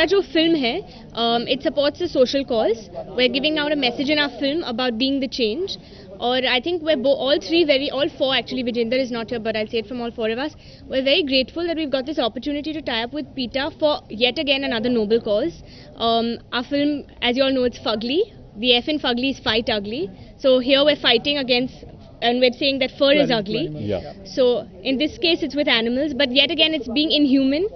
हमारा जो फिल्म है, it supports a social cause. We're giving out a message in our film about being the change. Or I think we're all four actually, Vijender is not here, but I'll say it from all four of us. We're very grateful that we've got this opportunity to tie up with PETA for yet again another noble cause. Our film, as you all know, it's Fugly. The F in Fugly is fight ugly. So here we're fighting against, and we're saying that fur is ugly. Yeah. So in this case, it's with animals, but yet again, it's being inhuman.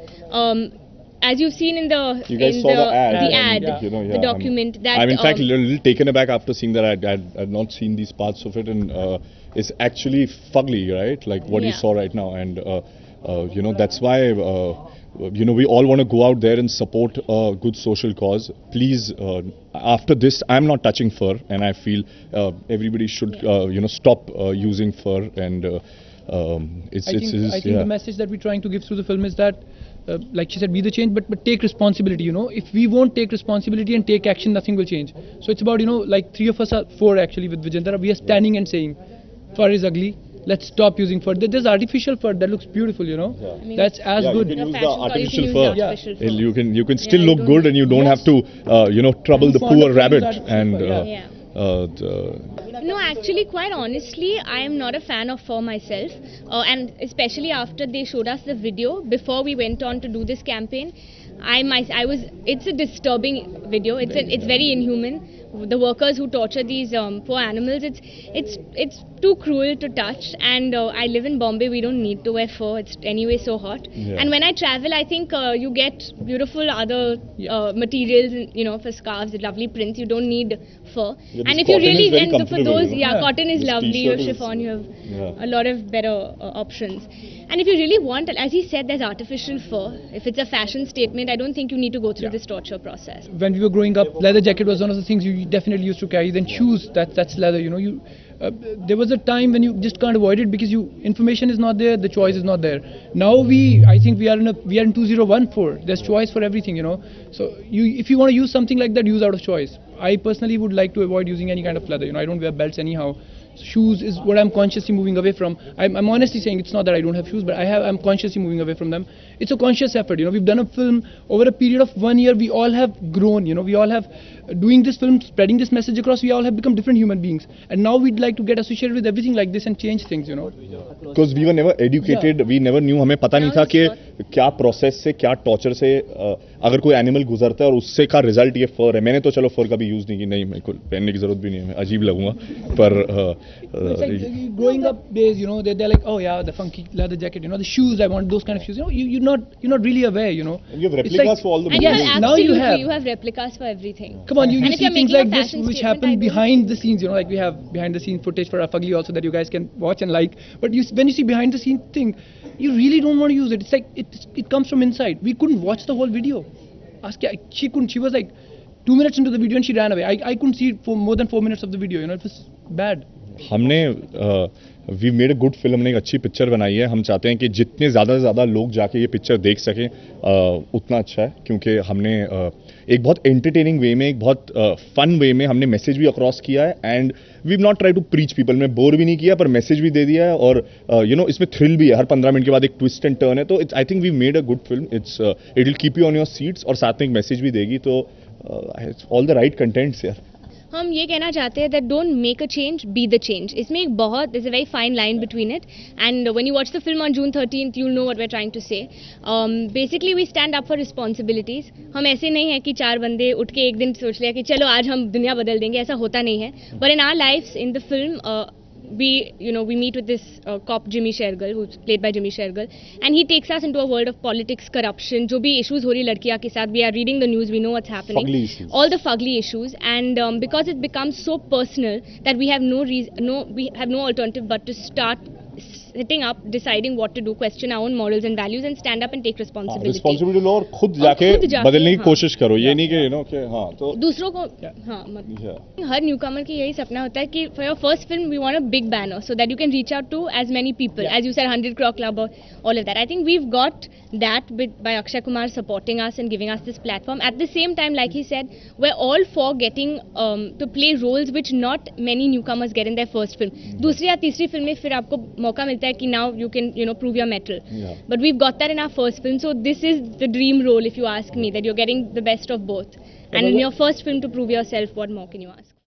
As you've seen in the You guys saw the ad, the document. I'm in fact a little taken aback after seeing that. I'd not seen these parts of it, and it's actually fugly, right? Like what you saw right now, and that's why we all want to go out there and support a good social cause. Please, after this, I'm not touching fur, and I feel everybody should stop using fur, and I think the message that we're trying to give through the film is that, like she said, be the change, but take responsibility. If we won't take responsibility and take action, nothing will change. So it's about, like four actually with Vijendra, we are standing and saying, fur is ugly. Let's stop using fur. There's artificial fur that looks beautiful, That's as good. You can use the artificial fur. You can still look good, and you don't have to, trouble the poor rabbit. No, actually, quite honestly, I am not a fan of fur myself, and especially after they showed us the video before we went on to do this campaign, it's a disturbing video. It's very inhuman. The workers who torture these poor animals, it's too cruel to touch. And I live in Bombay. We don't need to wear fur. It's anyway so hot. Yeah. And when I travel, I think you get beautiful other materials, for scarves, lovely prints. You don't need fur. And if you really for those, cotton is lovely. Or chiffon, you have a lot of better options. And if you really want, as he said, there's artificial fur. If it's a fashion statement, I don't think you need to go through this torture process. When we were growing up, leather jacket was one of the things you definitely used to carry. Then shoes, that's leather. There was a time when you just can't avoid it because information is not there, the choice is not there. Now I think we are in 2014. There's choice for everything, So if you want to use something like that, use out of choice. I personally would like to avoid using any kind of leather. I don't wear belts anyhow. Shoes is what I'm consciously moving away from. I'm honestly saying it's not that I don't have shoes, but I'm consciously moving away from them. It's a conscious effort. We've done a film over a period of 1 year. We all have grown. We all have doing this film, spreading this message across. We all have become different human beings, and now we'd like to get associated with everything like this and change things. Because we were never educated. We never knew. हमें पता नहीं था कि क्या process से, क्या torture से अगर कोई animal गुजरता है और उससे का result ये fur है. मैंने तो चलो fur कभी use नहीं की, नहीं मेरे को पहनने की जरूरत भी नहीं है. मैं अजीब लगूंगा, पर it's like growing up days, they're like, oh yeah, the funky leather jacket, the shoes, I want those kind of shoes. You're not really aware, You have replicas for all the movies. Now you have replicas for everything. Come on, you see things like this which happen behind the scenes, like we have behind the scenes footage for our Fugly also that you guys can watch and like. But when you see behind the scene thing, you really don't want to use it. It's like it comes from inside. We couldn't watch the whole video. She couldn't. She was like 2 minutes into the video and she ran away. I couldn't see it for more than 4 minutes of the video. It was bad. हमने we made a good film, हमने एक अच्छी picture बनाई है. हम चाहते हैं कि जितने ज़्यादा से ज़्यादा लोग जाके ये पिक्चर देख सकें उतना अच्छा है, क्योंकि हमने एक बहुत एंटरटेनिंग वे में, एक बहुत फन वे में हमने मैसेज भी अक्रॉस किया है. And we not try to preach people. में बोर भी नहीं किया, पर मैसेज भी दे दिया है. और इसमें थ्रिल भी है. हर 15 मिनट के बाद एक ट्विस्ट एंड टर्न है. तो I think we made a good film. It will keep you on your seats, और साथ में एक मैसेज भी देगी. तो ऑल द राइट कंटेंट्स यार. हम ये कहना चाहते हैं that don't make a change, be the change. इसमें एक बहुत there's a very fine line between it, and when you watch the film on June 13th, you'll know what we're trying to say. Basically, we stand up for responsibilities. हम ऐसे नहीं है कि 4 बंदे उठ के एक दिन सोच लिया कि चलो आज हम दुनिया बदल देंगे, ऐसा होता नहीं है. But in our lives, in the film, we meet with this cop Jimmy Shergill, who's played by Jimmy Shergill, and he takes us into a world of politics, corruption, जो भी issues हो रही लड़कियां के साथ. We are reading the news, we know what's happening, all the fugly issues, and because it becomes so personal that we have no alternative but to start sitting up, deciding what to do, question our own morals and values, and stand up and take responsibility. Responsibility लो और खुद जाके बदलने की कोशिश करो. ये नहीं कि कि तो दूसरों को हर न्यूकमर की यही सपना होता है कि for your first film we want a big banner so that you can reach out to as many people, as you said, 100 crore club or all of that. I think we've got that by Akshay Kumar supporting us and giving us this platform. At the same time, like he said, we're all for getting to play roles which not many newcomers get in their first film. दूसरी या तीसरी film में फिर आपको मौका मिलता है लगता है कि now you can prove your mettle. Yeah. But we've got that in our first film, so this is the dream role if you ask me, that you're getting the best of both. And in your first film to prove yourself, what more can you ask?